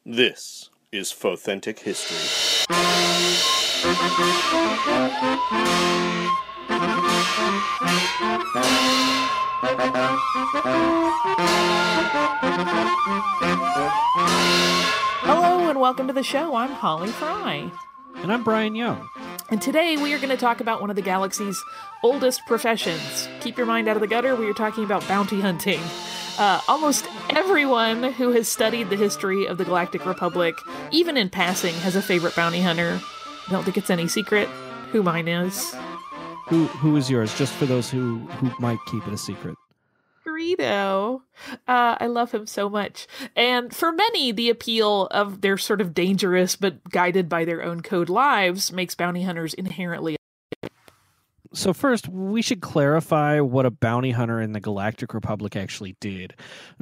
This is Faux-Authentic History. Hello and welcome to the show. I'm Holly Fry. And I'm Bryan Young. And today we are going to talk about one of the galaxy's oldest professions. Keep your mind out of the gutter. We are talking about bounty hunting. Almost everyone who has studied the history of the Galactic Republic, even in passing, has a favorite bounty hunter. I don't think it's any secret who mine is. Who is yours? Just for those who might keep it a secret. Greedo. I love him so much. And for many, the appeal of their sort of dangerous but guided by their own code lives makes bounty hunters inherently. So first, we should clarify what a bounty hunter in the Galactic Republic actually did.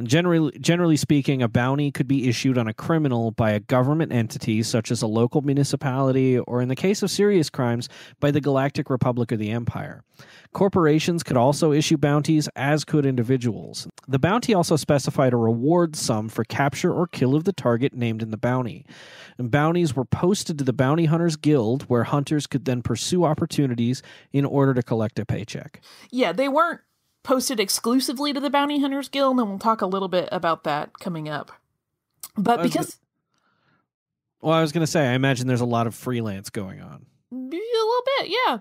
Generally speaking, a bounty could be issued on a criminal by a government entity, such as a local municipality, or in the case of serious crimes, by the Galactic Republic or the Empire. Corporations could also issue bounties, as could individuals. The bounty also specified a reward sum for capture or kill of the target named in the bounty. And bounties were posted to the Bounty Hunters Guild, where hunters could then pursue opportunities in order to collect a paycheck. Yeah, they weren't posted exclusively to the Bounty Hunters Guild, and we'll talk a little bit about that coming up. But because... I was going to say, I imagine there's a lot of freelance going on. A little bit, yeah.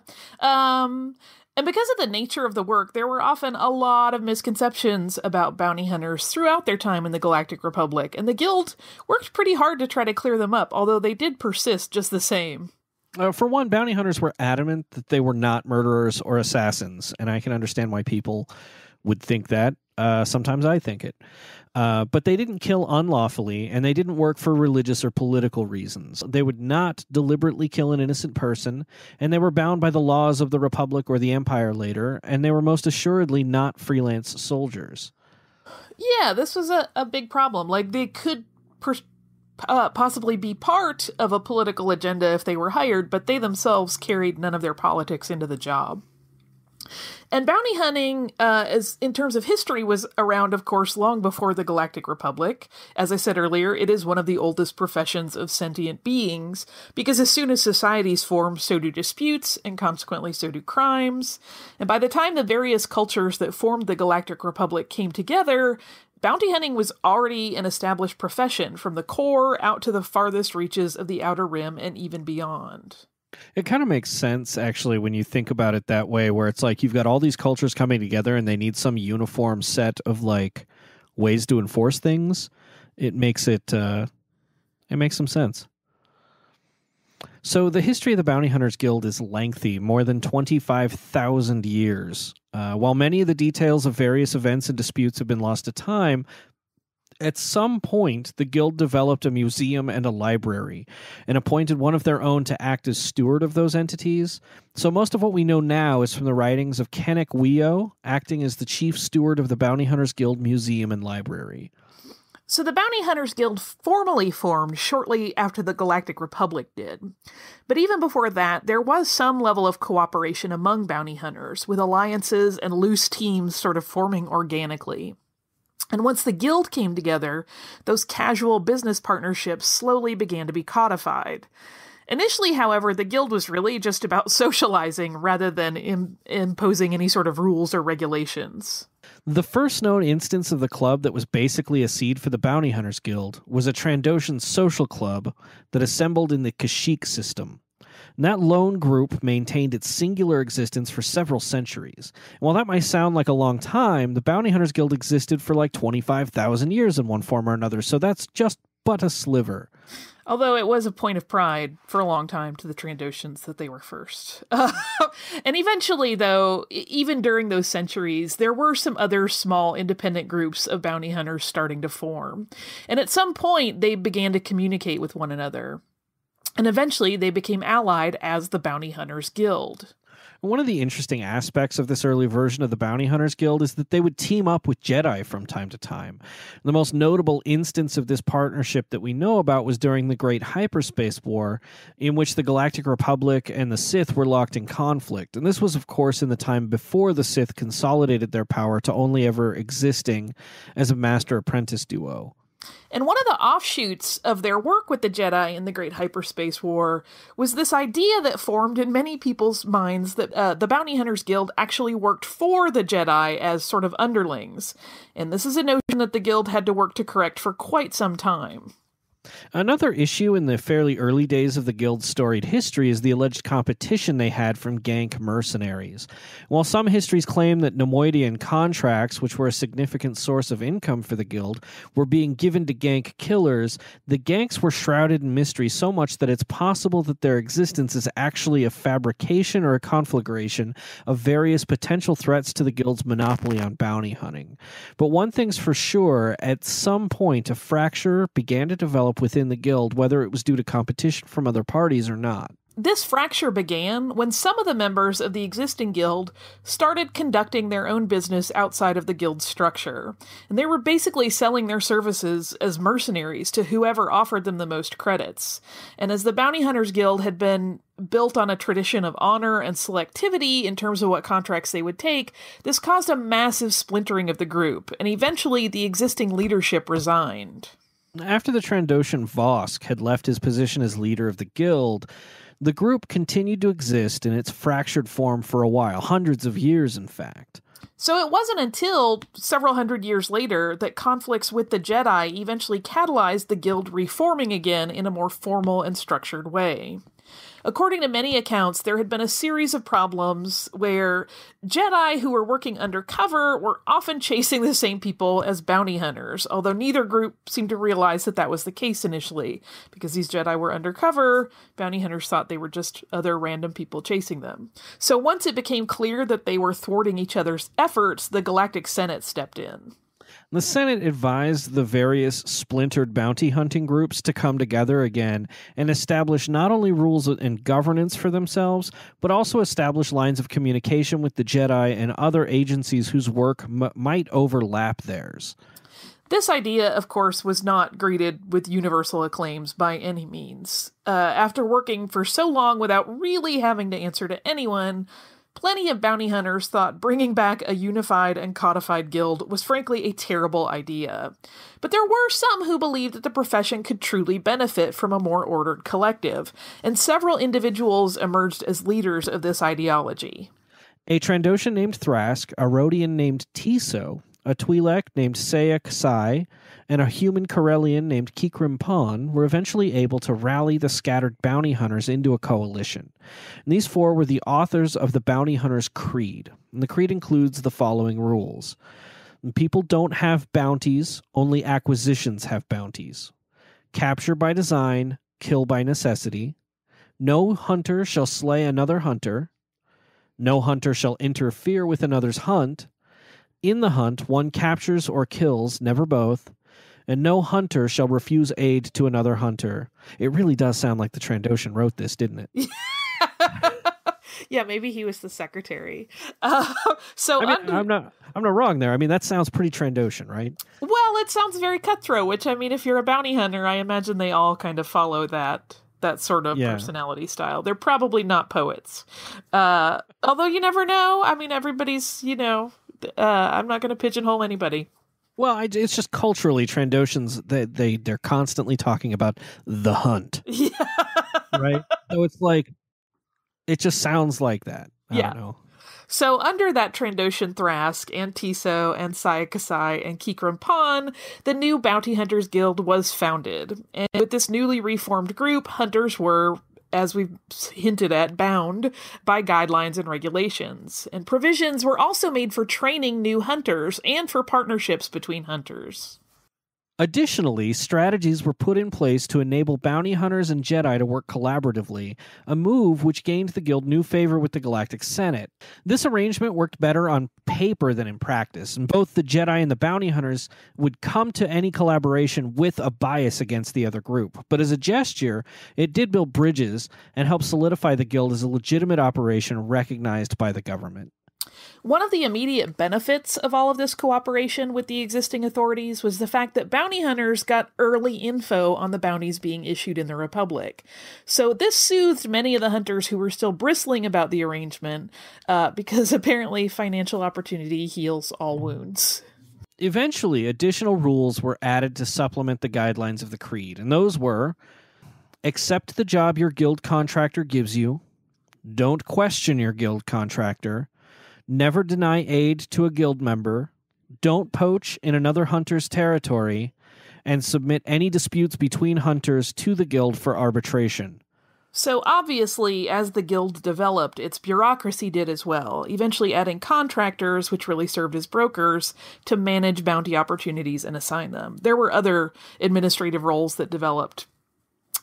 And because of the nature of the work, there were often a lot of misconceptions about bounty hunters throughout their time in the Galactic Republic, and the Guild worked pretty hard to try to clear them up, although they did persist just the same. For one, bounty hunters were adamant that they were not murderers or assassins, and I can understand why people would think that. Sometimes I think it. But they didn't kill unlawfully, and they didn't work for religious or political reasons. They would not deliberately kill an innocent person, and they were bound by the laws of the Republic or the Empire later, and they were most assuredly not freelance soldiers. Yeah, this was a big problem. Like, they could possibly be part of a political agenda if they were hired, but they themselves carried none of their politics into the job. And bounty hunting, as in terms of history, was around, of course, long before the Galactic Republic. As I said earlier, it is one of the oldest professions of sentient beings, because as soon as societies form, so do disputes, and consequently so do crimes. And by the time the various cultures that formed the Galactic Republic came together, bounty hunting was already an established profession, from the core out to the farthest reaches of the Outer Rim and even beyond. It kind of makes sense, actually, when you think about it that way, where it's like you've got all these cultures coming together and they need some uniform set of like ways to enforce things. It makes some sense. So the history of the Bounty Hunters Guild is lengthy, more than 25,000 years. While many of the details of various events and disputes have been lost to time, at some point, the Guild developed a museum and a library and appointed one of their own to act as steward of those entities. So most of what we know now is from the writings of Kennick Weo, acting as the chief steward of the Bounty Hunters Guild Museum and Library. So the Bounty Hunters Guild formally formed shortly after the Galactic Republic did. But even before that, there was some level of cooperation among bounty hunters, with alliances and loose teams sort of forming organically. And once the Guild came together, those casual business partnerships slowly began to be codified. Initially, however, the Guild was really just about socializing rather than imposing any sort of rules or regulations. The first known instance of the club that was basically a seed for the Bounty Hunters Guild was a Trandoshan social club that assembled in the Kashyyyk system. And that lone group maintained its singular existence for several centuries. And while that might sound like a long time, the Bounty Hunters Guild existed for like 25,000 years in one form or another, so that's just but a sliver. Although it was a point of pride for a long time to the Trandoshans that they were first. And eventually, though, even during those centuries, there were some other small independent groups of bounty hunters starting to form. And at some point, they began to communicate with one another. And eventually, they became allied as the Bounty Hunters Guild. One of the interesting aspects of this early version of the Bounty Hunters Guild is that they would team up with Jedi from time to time. The most notable instance of this partnership that we know about was during the Great Hyperspace War, in which the Galactic Republic and the Sith were locked in conflict. And this was, of course, in the time before the Sith consolidated their power to only ever existing as a master-apprentice duo. And one of the offshoots of their work with the Jedi in the Great Hyperspace War was this idea that formed in many people's minds that the Bounty Hunters Guild actually worked for the Jedi as sort of underlings. And this is a notion that the Guild had to work to correct for quite some time. Another issue in the fairly early days of the Guild's storied history is the alleged competition they had from Gank mercenaries. While some histories claim that Nemoidian contracts, which were a significant source of income for the Guild, were being given to Gank killers, the Ganks were shrouded in mystery so much that it's possible that their existence is actually a fabrication or a conflagration of various potential threats to the Guild's monopoly on bounty hunting. But one thing's for sure, at some point a fracture began to develop within the Guild, whether it was due to competition from other parties or not. This fracture began when some of the members of the existing guild started conducting their own business outside of the guild's structure. And they were basically selling their services as mercenaries to whoever offered them the most credits. And as the Bounty Hunters Guild had been built on a tradition of honor and selectivity in terms of what contracts they would take, this caused a massive splintering of the group, and eventually the existing leadership resigned. After the Trandoshan Vosk had left his position as leader of the Guild, the group continued to exist in its fractured form for a while, hundreds of years, in fact. So it wasn't until several hundred years later that conflicts with the Jedi eventually catalyzed the Guild reforming again in a more formal and structured way. According to many accounts, there had been a series of problems where Jedi who were working undercover were often chasing the same people as bounty hunters, although neither group seemed to realize that that was the case initially. Because these Jedi were undercover, bounty hunters thought they were just other random people chasing them. So once it became clear that they were thwarting each other's efforts, the Galactic Senate stepped in. The Senate advised the various splintered bounty hunting groups to come together again and establish not only rules and governance for themselves, but also establish lines of communication with the Jedi and other agencies whose work might overlap theirs. This idea, of course, was not greeted with universal acclaims by any means. After working for so long without really having to answer to anyone, plenty of bounty hunters thought bringing back a unified and codified guild was frankly a terrible idea. But there were some who believed that the profession could truly benefit from a more ordered collective, and several individuals emerged as leaders of this ideology. A Trandoshan named Thrask, a Rhodian named Tiso, a Twi'lek named Saya Kasai, and a human Corellian named Kikrim Pon were eventually able to rally the scattered bounty hunters into a coalition. And these four were the authors of the Bounty Hunters' Creed. And the creed includes the following rules. People don't have bounties, only acquisitions have bounties. Capture by design, kill by necessity. No hunter shall slay another hunter. No hunter shall interfere with another's hunt. In the hunt, one captures or kills, never both, and no hunter shall refuse aid to another hunter. It really does sound like the Trandoshan wrote this, didn't it? Yeah, maybe he was the secretary. I'm not wrong there. I mean, that sounds pretty Trandoshan, right? Well, it sounds very cutthroat, which, I mean, if you're a bounty hunter, I imagine they all kind of follow that sort of personality style. They're probably not poets. Although you never know. I mean, everybody's, I'm not going to pigeonhole anybody. Well, it's just culturally, Trandoshans, they're constantly talking about the hunt. Yeah. Right? So it's like, it just sounds like that. I don't know. So under that Trandoshan Thrask and Tiso and Saya Kasai and Kikrim Pon, the new Bounty Hunters Guild was founded. And with this newly reformed group, hunters were, as we've hinted at, bound by guidelines and regulations. And provisions were also made for training new hunters and for partnerships between hunters. Additionally, strategies were put in place to enable bounty hunters and Jedi to work collaboratively, a move which gained the Guild new favor with the Galactic Senate. This arrangement worked better on paper than in practice, and both the Jedi and the bounty hunters would come to any collaboration with a bias against the other group. But as a gesture, it did build bridges and help solidify the Guild as a legitimate operation recognized by the government. One of the immediate benefits of all of this cooperation with the existing authorities was the fact that bounty hunters got early info on the bounties being issued in the Republic. So this soothed many of the hunters who were still bristling about the arrangement, because apparently financial opportunity heals all wounds. Eventually, additional rules were added to supplement the guidelines of the creed, and those were: accept the job your guild contractor gives you, don't question your guild contractor, never deny aid to a guild member, don't poach in another hunter's territory, and submit any disputes between hunters to the guild for arbitration. So obviously, as the guild developed, its bureaucracy did as well, eventually adding contractors, which really served as brokers, to manage bounty opportunities and assign them. There were other administrative roles that developed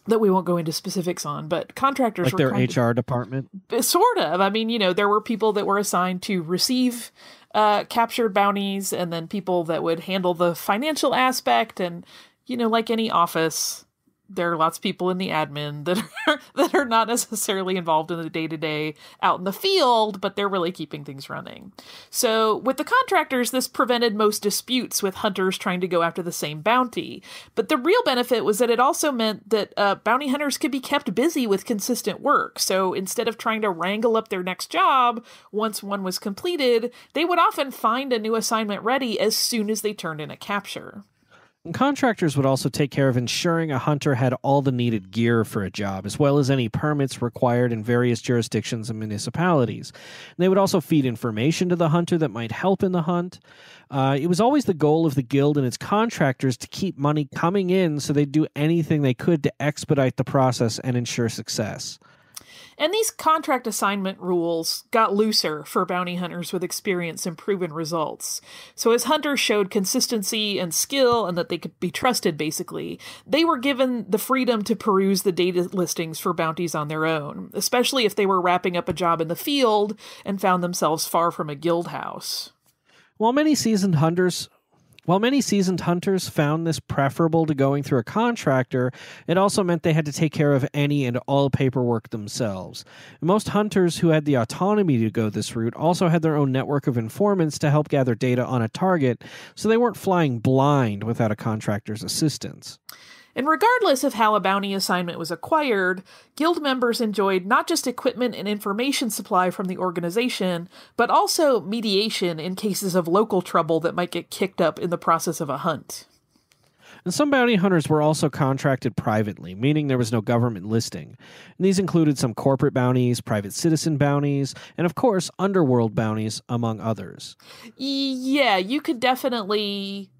that we won't go into specifics on, but contractors like were their HR department? Sort of. I mean, there were people that were assigned to receive captured bounties, and then people that would handle the financial aspect, and, like any office, there are lots of people in the admin that are not necessarily involved in the day-to-day out in the field, but they're really keeping things running. So with the contractors, this prevented most disputes with hunters trying to go after the same bounty. But the real benefit was that it also meant that bounty hunters could be kept busy with consistent work. So instead of trying to wrangle up their next job once one was completed, they would often find a new assignment ready as soon as they turned in a capture. Contractors would also take care of ensuring a hunter had all the needed gear for a job, as well as any permits required in various jurisdictions and municipalities. And they would also feed information to the hunter that might help in the hunt. It was always the goal of the guild and its contractors to keep money coming in, so they'd do anything they could to expedite the process and ensure success. And these contract assignment rules got looser for bounty hunters with experience and proven results. So as hunters showed consistency and skill and that they could be trusted, basically, they were given the freedom to peruse the data listings for bounties on their own, especially if they were wrapping up a job in the field and found themselves far from a guild house. While many seasoned hunters found this preferable to going through a contractor, it also meant they had to take care of any and all paperwork themselves. Most hunters who had the autonomy to go this route also had their own network of informants to help gather data on a target, so they weren't flying blind without a contractor's assistance. And regardless of how a bounty assignment was acquired, guild members enjoyed not just equipment and information supply from the organization, but also mediation in cases of local trouble that might get kicked up in the process of a hunt. And some bounty hunters were also contracted privately, meaning there was no government listing. And these included some corporate bounties, private citizen bounties, and of course, underworld bounties, among others. Yeah, you could definitely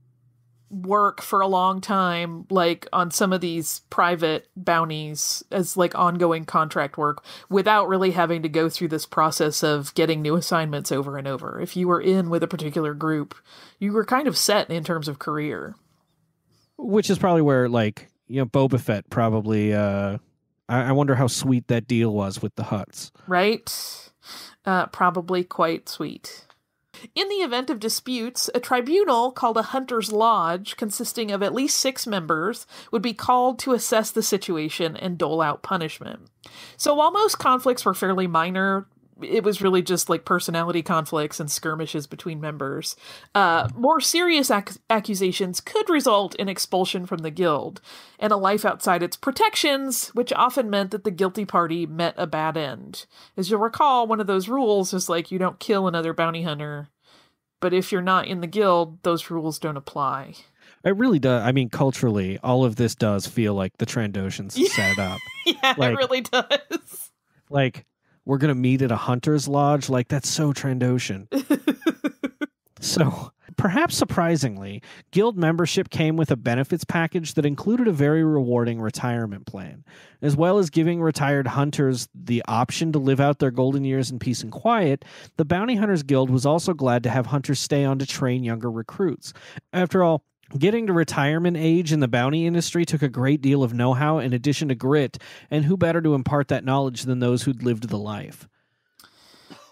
work for a long time, like on some of these private bounties as like ongoing contract work without really having to go through this process of getting new assignments over and over. If you were in with a particular group, you were kind of set in terms of career. Which is probably where, Boba Fett probably, I wonder how sweet that deal was with the Hutts. Right? Probably quite sweet. In the event of disputes, a tribunal called a Hunter's Lodge, consisting of at least 6 members, would be called to assess the situation and dole out punishment. So while most conflicts were fairly minor, it was really just like personality conflicts and skirmishes between members. More serious accusations could result in expulsion from the guild and a life outside its protections, which often meant that the guilty party met a bad end. As you'll recall, one of those rules is like you don't kill another bounty hunter, but if you're not in the guild, those rules don't apply. It really does. I mean, culturally, all of this does feel like the Trandoshans set up. Yeah, it really does. We're going to meet at a hunter's lodge. That's so Trandoshan. So, perhaps surprisingly, guild membership came with a benefits package that included a very rewarding retirement plan, as well as giving retired hunters the option to live out their golden years in peace and quiet. The Bounty Hunters Guild was also glad to have hunters stay on to train younger recruits. After all, getting to retirement age in the bounty industry took a great deal of know-how in addition to grit, and who better to impart that knowledge than those who'd lived the life?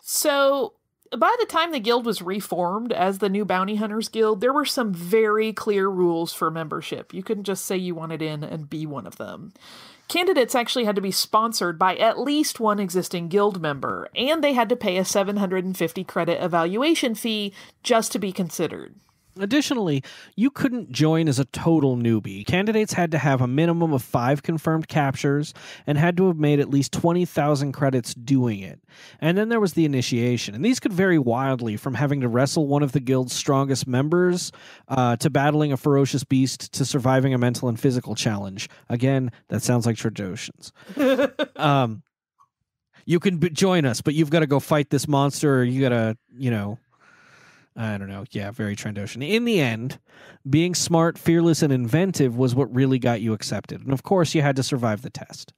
So, by the time the guild was reformed as the new Bounty Hunters Guild, there were some very clear rules for membership. You couldn't just say you wanted in and be one of them. Candidates actually had to be sponsored by at least one existing guild member, and they had to pay a 750 credit evaluation fee just to be considered. Additionally, you couldn't join as a total newbie. Candidates had to have a minimum of 5 confirmed captures and had to have made at least 20,000 credits doing it. And then there was the initiation, and these could vary wildly from having to wrestle one of the guild's strongest members to battling a ferocious beast to surviving a mental and physical challenge. Again, that sounds like Tradoshans. You can join us, but you've got to go fight this monster, or you got to, I don't know. Yeah, very Trandoshan. In the end, being smart, fearless, and inventive was what really got you accepted. And of course, you had to survive the test.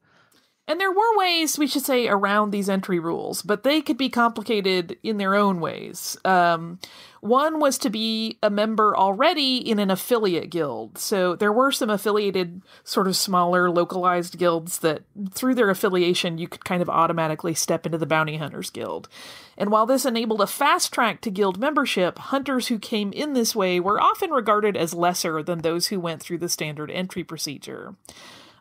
And there were ways, we should say, around these entry rules, but they could be complicated in their own ways. One was to be a member already in an affiliate guild. So there were some affiliated, sort of smaller, localized guilds that, through their affiliation, you could kind of automatically step into the Bounty Hunters Guild. And while this enabled a fast track to guild membership, hunters who came in this way were often regarded as lesser than those who went through the standard entry procedure.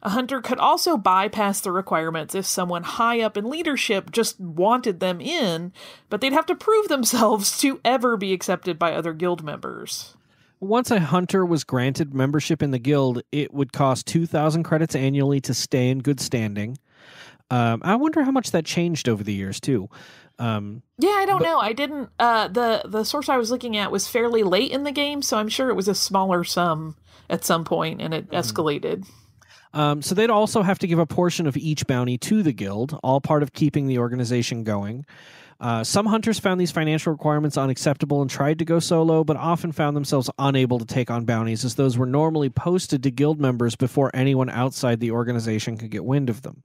A hunter could also bypass the requirements if someone high up in leadership just wanted them in, but they'd have to prove themselves to ever be accepted by other guild members. Once a hunter was granted membership in the guild, it would cost 2,000 credits annually to stay in good standing. I wonder how much that changed over the years, too. Yeah, I don't know. I didn't... The source I was looking at was fairly late in the game, so I'm sure it was a smaller sum at some point, and it escalated. So they'd also have to give a portion of each bounty to the guild, all part of keeping the organization going. Some hunters found these financial requirements unacceptable and tried to go solo, but often found themselves unable to take on bounties, as those were normally posted to guild members before anyone outside the organization could get wind of them.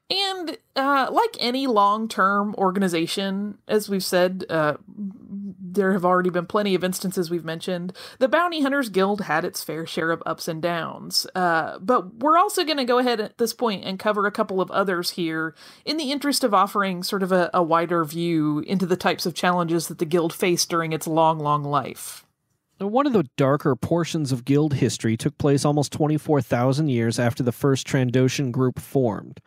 And like any long-term organization, as we've said, there have already been plenty of instances we've mentioned, the Bounty Hunters Guild had its fair share of ups and downs. But we're also going to go ahead at this point and cover a couple of others here in the interest of offering sort of a wider view into the types of challenges that the Guild faced during its long, long life. One of the darker portions of Guild history took place almost 24,000 years after the first Trandoshan group formed,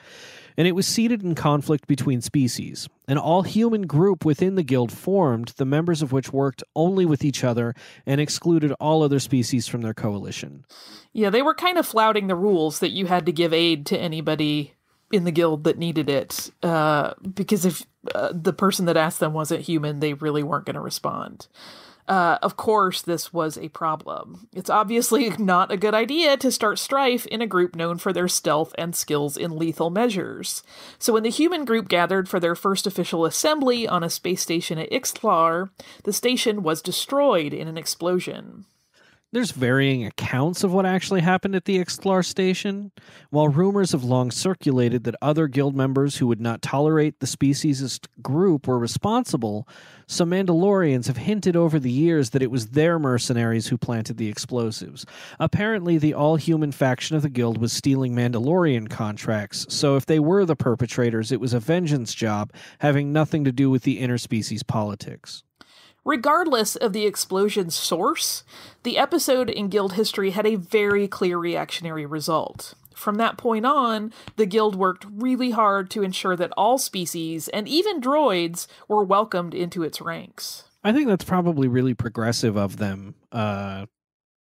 and it was seated in conflict between species. An all-human group within the Guild formed, the members of which worked only with each other and excluded all other species from their coalition. Yeah, they were kind of flouting the rules that you had to give aid to anybody in the Guild that needed it, because if the person that asked them wasn't human, they really weren't going to respond. Of course, this was a problem. It's obviously not a good idea to start strife in a group known for their stealth and skills in lethal measures. So when the human group gathered for their first official assembly on a space station at Ixtlar, the station was destroyed in an explosion. There's varying accounts of what actually happened at the Ixtlar station. While rumors have long circulated that other guild members who would not tolerate the speciesist group were responsible, some Mandalorians have hinted over the years that it was their mercenaries who planted the explosives. Apparently, the all-human faction of the guild was stealing Mandalorian contracts, so if they were the perpetrators, it was a vengeance job, having nothing to do with the interspecies politics. Regardless of the explosion's source, the episode in Guild history had a very clear reactionary result. From that point on, the Guild worked really hard to ensure that all species, and even droids, were welcomed into its ranks. I think that's probably really progressive of them,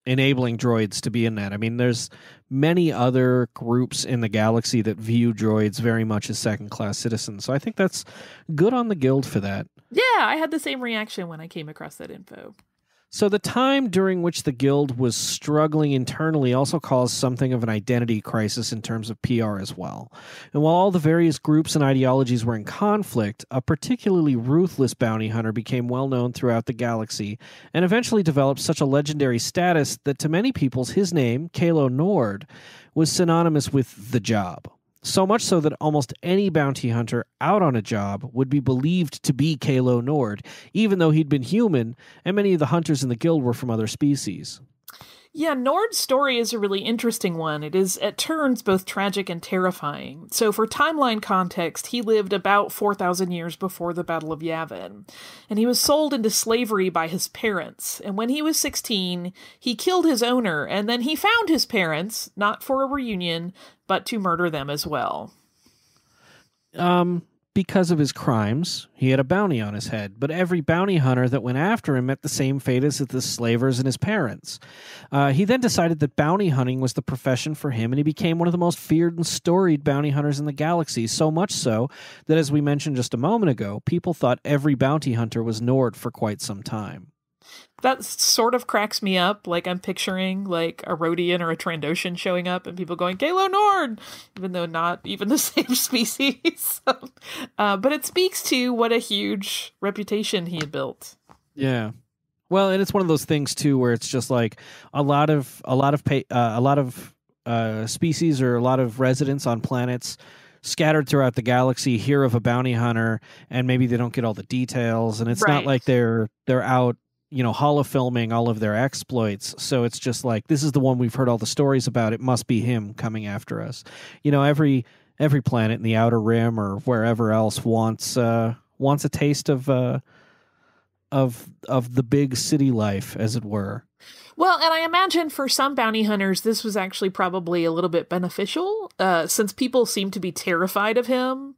enabling droids to be in that. I mean, there's many other groups in the galaxy that view droids very much as second-class citizens, so I think that's good on the Guild for that. Yeah, I had the same reaction when I came across that info. So the time during which the Guild was struggling internally also caused something of an identity crisis in terms of PR as well. And while all the various groups and ideologies were in conflict, a particularly ruthless bounty hunter became well known throughout the galaxy and eventually developed such a legendary status that to many people his name, Kalo Nord, was synonymous with the job. So much so that almost any bounty hunter out on a job would be believed to be Kalo Nord, even though he'd been human, and many of the hunters in the guild were from other species. Yeah, Nord's story is a really interesting one. It is, at turns, both tragic and terrifying. So for timeline context, he lived about 4,000 years before the Battle of Yavin, and he was sold into slavery by his parents. And when he was 16, he killed his owner, and then he found his parents, not for a reunion, but to murder them as well. because of his crimes. He had a bounty on his head, but every bounty hunter that went after him met the same fate as the slavers and his parents. He then decided that bounty hunting was the profession for him, and he became one of the most feared and storied bounty hunters in the galaxy, so much so that, as we mentioned just a moment ago, people thought every bounty hunter was Nord for quite some time. That sort of cracks me up. Like, I'm picturing, like, a Rhodian or a Trandoshan showing up and people going, Galo Nord! Even though not even the same species. But it speaks to what a huge reputation he had built. Yeah. Well, and it's one of those things, too, where it's just like a lot of species or a lot of residents on planets scattered throughout the galaxy hear of a bounty hunter, and maybe they don't get all the details, and it's not like they're out, holofilming all of their exploits. So it's just like, this is the one we've heard all the stories about. It must be him coming after us. Every planet in the Outer Rim or wherever else wants a taste of the big city life, as it were. Well, and I imagine for some bounty hunters, this was actually probably a little bit beneficial, since people seem to be terrified of him.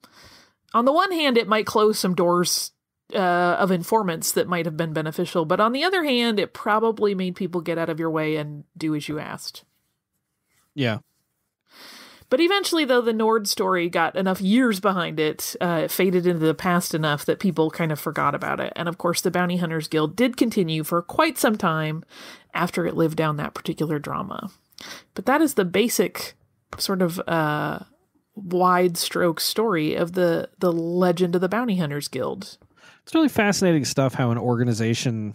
On the one hand, it might close some doors of informants that might have been beneficial, but on the other hand, it probably made people get out of your way and do as you asked. Yeah. But eventually, though, the Nord story got enough years behind it, it faded into the past enough that people kind of forgot about it. And of course, the Bounty Hunters Guild did continue for quite some time after it lived down that particular drama. But that is the basic sort of wide stroke story of the legend of the Bounty Hunters Guild. It's really fascinating stuff how an organization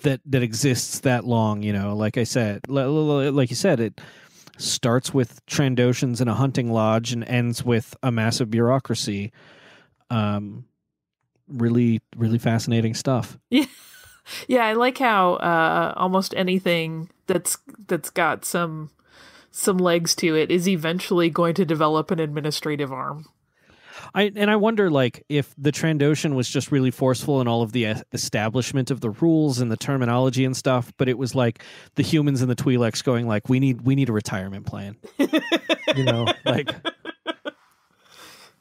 that exists that long, like I said, like you said, it starts with Trandoshans in a hunting lodge and ends with a massive bureaucracy. Really, really fascinating stuff. Yeah. Yeah, I like how almost anything that's got some legs to it is eventually going to develop an administrative arm. I wonder, like, if the Trandoshan was just really forceful in all of the establishment of the rules and the terminology and stuff, but it was like the humans and the Twi'leks going like, we need a retirement plan. Like,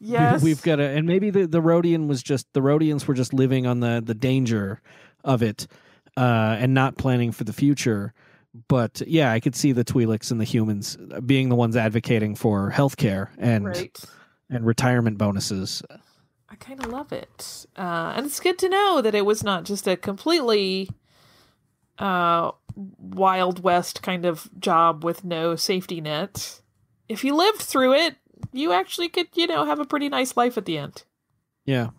yes, we've got to, and maybe the Rhodians were just living on the danger of it and not planning for the future. But yeah, I could see the Twi'leks and the humans being the ones advocating for healthcare and retirement bonuses. I kind of love it. And it's good to know that it was not just a completely Wild West kind of job with no safety net. If you lived through it, you actually could, have a pretty nice life at the end. Yeah.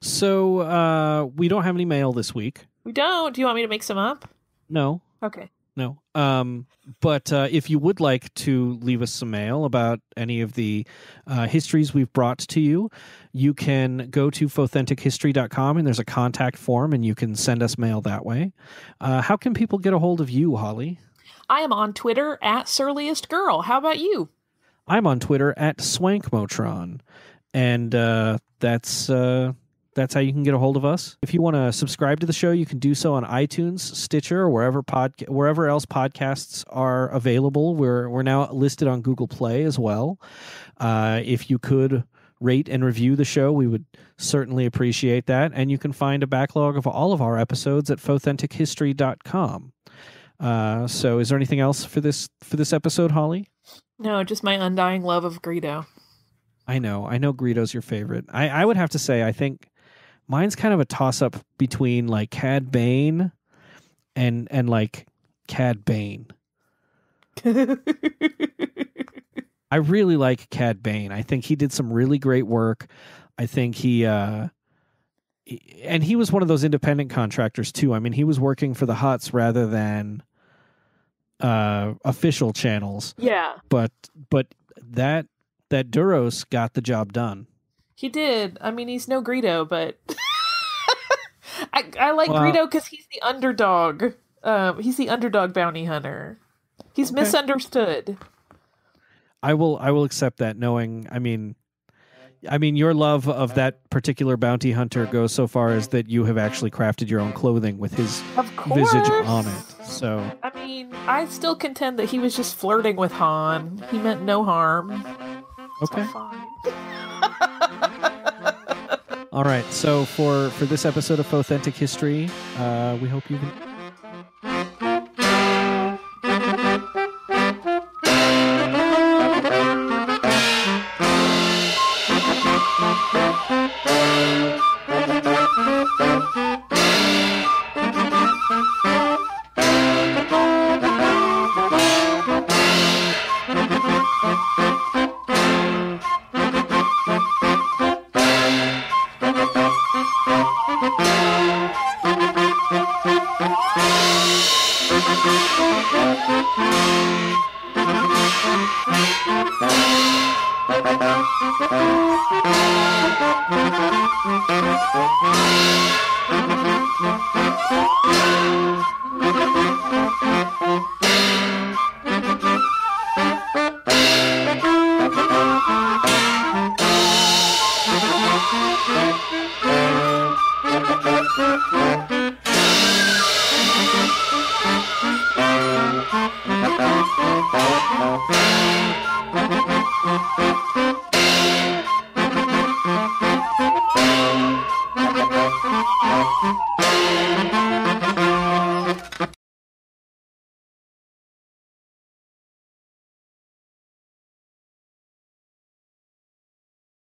So we don't have any mail this week. We don't. Do you want me to make some up? No. Okay. No. But if you would like to leave us some mail about any of the histories we've brought to you, you can go to fauthentichistory.com and there's a contact form and you can send us mail that way. How can people get a hold of you, Holly? I am on Twitter at surliestgirl. How about you? I'm on Twitter at swankmotron. And that's how you can get a hold of us. If you want to subscribe to the show, you can do so on iTunes, Stitcher, or wherever else podcasts are available. We're now listed on Google Play as well. If you could rate and review the show, we would certainly appreciate that. And you can find a backlog of all of our episodes at fauthentichistory.com. So is there anything else for this episode, Holly? No, just my undying love of Greedo. I know Greedo's your favorite. I would have to say, I think mine's kind of a toss-up between like Cad Bane and like Cad Bane. I really like Cad Bane. I think he did some really great work. I think he was one of those independent contractors too. I mean, he was working for the Hutts rather than official channels. Yeah. But that Duros got the job done. He did. I mean, he's no Greedo, but I like Greedo because he's the underdog. He's the underdog bounty hunter. He's misunderstood. I will accept that, knowing, I mean, your love of that particular bounty hunter goes so far as that you have actually crafted your own clothing with his visage on it. So, I mean, I still contend that he was just flirting with Han. He meant no harm. Okay. Fine. All right, so for this episode of Authentic History, we hope you've...